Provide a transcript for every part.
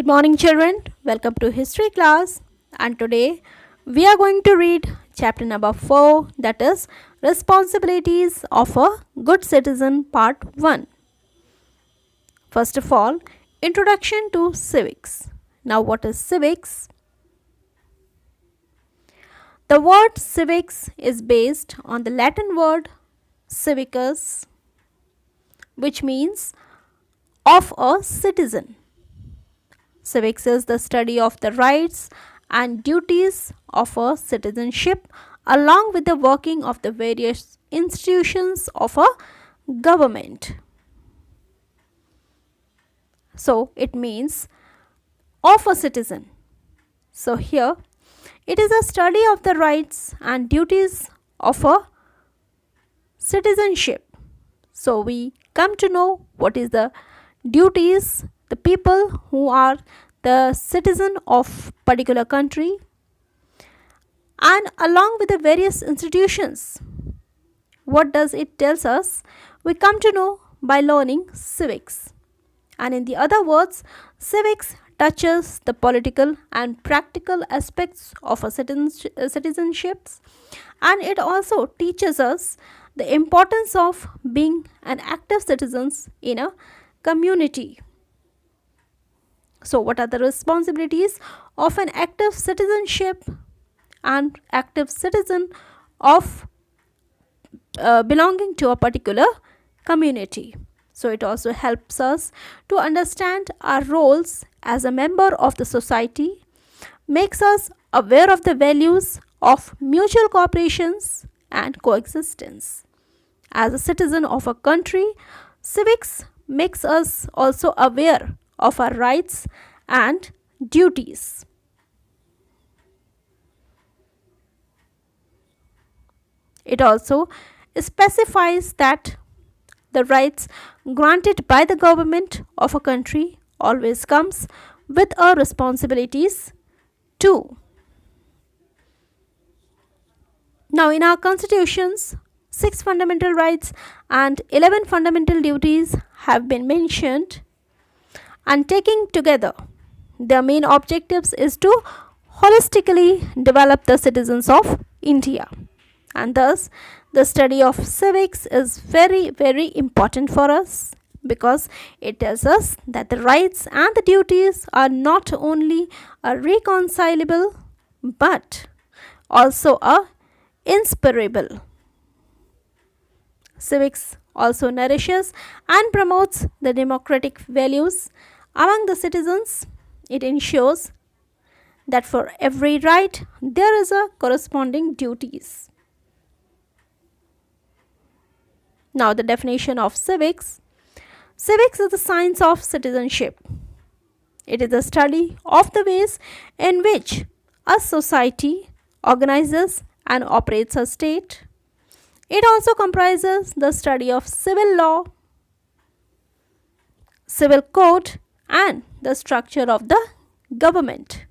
Good morning, children. Welcome to history class. And today we are going to read chapter number 4, that is Responsibilities of a Good Citizen, Part 1. First of all, Introduction to Civics. Now, what is civics? The word civics is based on the Latin word civicus, which means of a citizen. Civics is the study of the rights and duties of a citizenship along with the working of the various institutions of a government. So it means of a citizen. So here it is a study of the rights and duties of a citizenship. So we come to know what is the duties, the people who are the citizen of particular country, and along with the various institutions. What does it tells us? We come to know by learning civics. And in the other words, civics touches the political and practical aspects of a citizenship, and it also teaches us the importance of being an active citizens in a community. So, what are the responsibilities of an active citizenship and active citizen of belonging to a particular community? So, it also helps us to understand our roles as a member of the society, makes us aware of the values of mutual cooperations and coexistence. As a citizen of a country, civics makes us also aware of our rights and duties. It also specifies that the rights granted by the government of a country always comes with our responsibilities too. Now in our constitutions, 6 fundamental rights and 11 fundamental duties have been mentioned, and taking together their main objectives is to holistically develop the citizens of India. And thus the study of civics is very important for us, because it tells us that the rights and the duties are not only reconcilable but also inspirable. Civics also nourishes and promotes the democratic values among the citizens. It ensures that for every right there is a corresponding duties. Now the definition of civics. Civics is the science of citizenship. It is the study of the ways in which a society organizes and operates a state. It also comprises the study of civil law, civil code, and the structure of the government.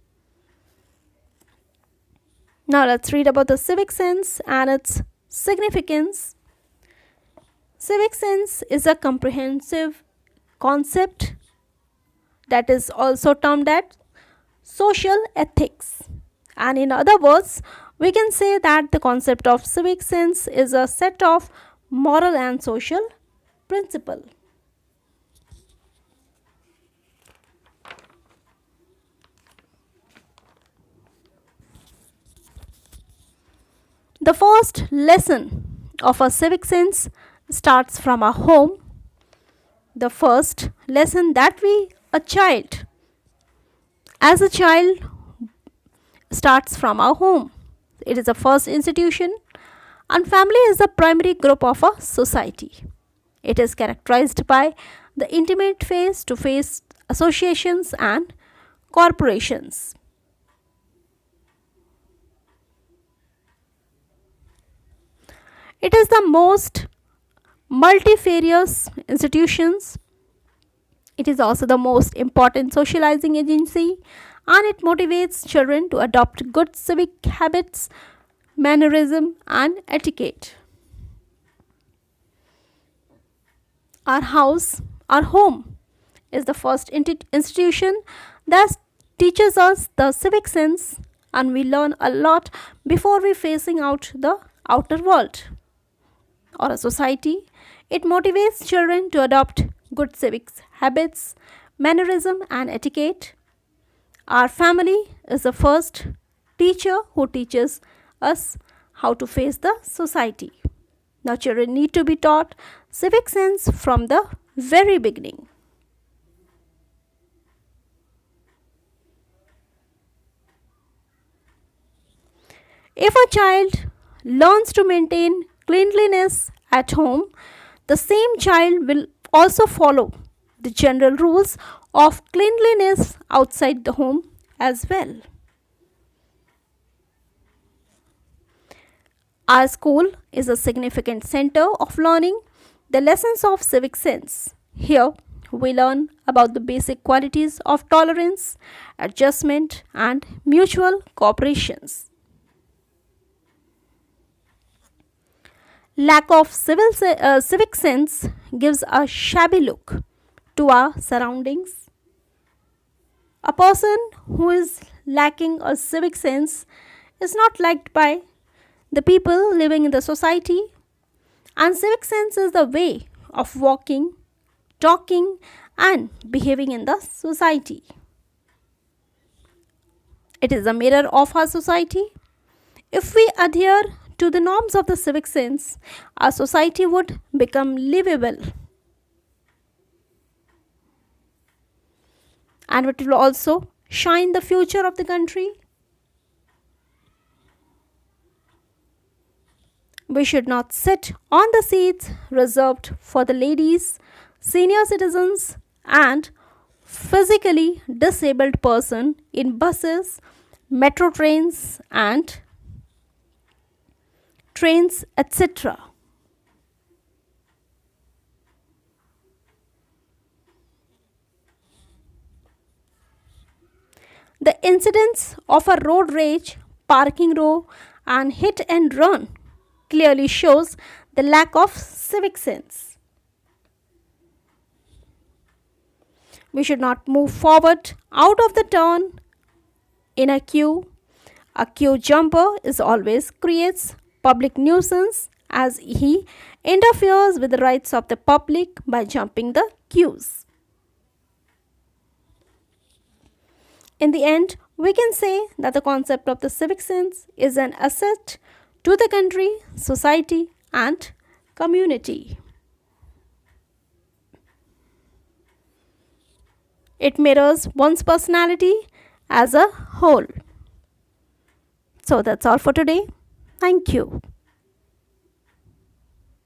Now let's read about the civic sense and its significance. Civic sense is a comprehensive concept that is also termed as social ethics. And in other words, we can say that the concept of civic sense is a set of moral and social principles. The first lesson of a civic sense starts from our home. The first lesson that a child, as a child, starts from our home. It is the first institution, and family is the primary group of a society. It is characterized by the intimate face to face associations and corporations. It is the most multifarious institutions. It is also the most important socializing agency, and it motivates children to adopt good civic habits, mannerism, and etiquette. Our house, our home, is the first institution that teaches us the civic sense, and we learn a lot before we facing out the outer world or a society. It motivates children to adopt good civic habits, mannerism, and etiquette. Our family is the first teacher who teaches us how to face the society. Now, children need to be taught civic sense from the very beginning. If a child learns to maintain cleanliness at home, the same child will also follow the general rules of cleanliness outside the home as well. Our school is a significant center of learning the lessons of civic sense. Here, we learn about the basic qualities of tolerance, adjustment, and mutual cooperations. Lack of civic sense gives a shabby look to our surroundings. A person who is lacking a civic sense is not liked by the people living in the society, and civic sense is the way of walking, talking, and behaving in the society. It is a mirror of our society. If we adhere to the norms of the civic sense, our society would become livable, and it will also shine the future of the country. We should not sit on the seats reserved for the ladies, senior citizens, and physically disabled person in buses, metro trains, and trains, etc. The incidents of a road rage, parking row, and hit and run clearly shows the lack of civic sense. We should not move forward out of the turn in a queue. A queue jumper is always creates public nuisance as he interferes with the rights of the public by jumping the queues. In the end, we can say that the concept of the civic sense is an asset to the country, society, and community. It mirrors one's personality as a whole. So that's all for today. Thank you.